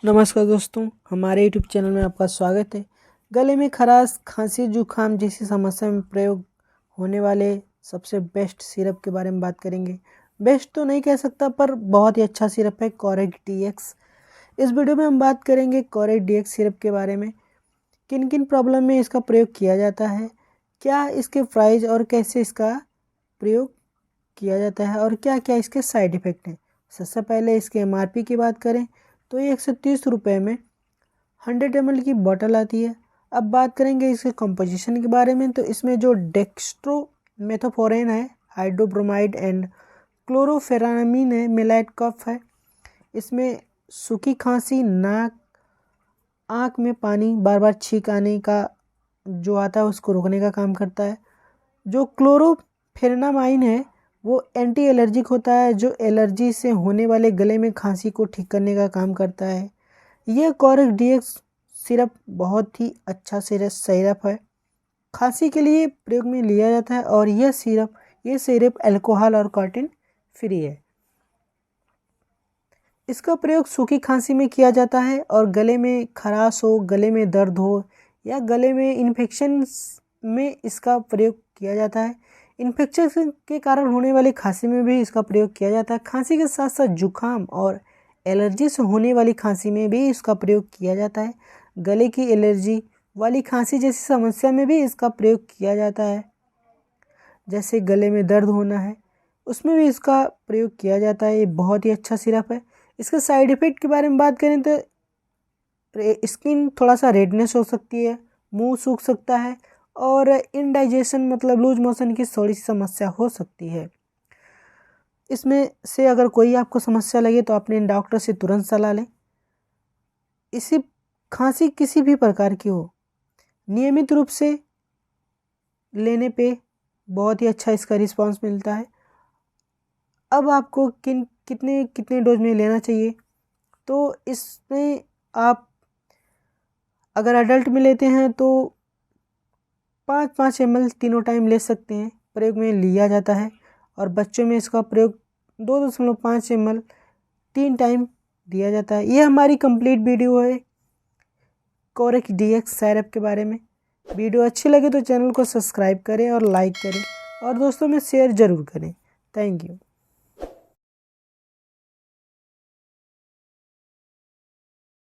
नमस्कार दोस्तों, हमारे YouTube चैनल में आपका स्वागत है। गले में खराश, खांसी, जुकाम जैसी समस्या में प्रयोग होने वाले सबसे बेस्ट सिरप के बारे में बात करेंगे। बेस्ट तो नहीं कह सकता, पर बहुत ही अच्छा सिरप है कोरेक्ट DX। इस वीडियो में हम बात करेंगे कोरेक्ट DX सिरप के बारे में। किन किन प्रॉब्लम में इसका प्रयोग किया जाता है, क्या इसके प्राइस और कैसे इसका प्रयोग किया जाता है, और क्या क्या इसके साइड इफ़ेक्ट हैं। सबसे पहले इसके MRP की बात करें तो ये 130 रुपये में 100 ml की बोतल आती है। अब बात करेंगे इसके कंपोजिशन के बारे में, तो इसमें जो डेक्स्ट्रोमेथोफोरेन है, हाइड्रोब्रोमाइड एंड क्लोरोफेरामीन है, मेलाइट कफ है। इसमें सूखी खांसी, नाक, आँख में पानी बार बार छींक आने का जो आता है उसको रोकने का काम करता है। जो क्लोरोफेरामाइन है वो एंटी एलर्जिक होता है, जो एलर्जी से होने वाले गले में खांसी को ठीक करने का काम करता है। यह कोरेक्ट DX सिरप बहुत ही अच्छा सिरप है, खांसी के लिए प्रयोग में लिया जाता है, और यह सिरप अल्कोहल और कार्टिन फ्री है। इसका प्रयोग सूखी खांसी में किया जाता है, और गले में खराश हो, गले में दर्द हो या गले में इन्फेक्शन में इसका प्रयोग किया जाता है। इन्फेक्शन के कारण होने वाली खांसी में भी इसका प्रयोग किया जाता है। खांसी के साथ साथ जुकाम और एलर्जी से होने वाली खांसी में भी इसका प्रयोग किया जाता है। गले की एलर्जी वाली खांसी जैसी समस्या में भी इसका प्रयोग किया जाता है। जैसे गले में दर्द होना है, उसमें भी इसका प्रयोग किया जाता है। ये बहुत ही अच्छा सिरप है। इसके साइड इफ़ेक्ट के बारे में बात करें तो स्किन थोड़ा सा रेडनेस हो सकती है, मुंह सूख सकता है, और इनडाइजेशन मतलब लूज मोशन की थोड़ी सी समस्या हो सकती है। इसमें से अगर कोई आपको समस्या लगे तो अपने डॉक्टर से तुरंत सलाह लें। इसी खांसी किसी भी प्रकार की हो, नियमित रूप से लेने पे बहुत ही अच्छा इसका रिस्पांस मिलता है। अब आपको कितने डोज में लेना चाहिए, तो इसमें आप अगर अडल्ट में लेते हैं तो 5-5 ml तीनों टाइम ले सकते हैं, प्रयोग में लिया जाता है। और बच्चों में इसका प्रयोग 2.5 ml 3 टाइम दिया जाता है। ये हमारी कंप्लीट वीडियो है कोरेक्ट DX सिरप के बारे में। वीडियो अच्छी लगे तो चैनल को सब्सक्राइब करें और लाइक करें, और दोस्तों में शेयर ज़रूर करें। Thank you.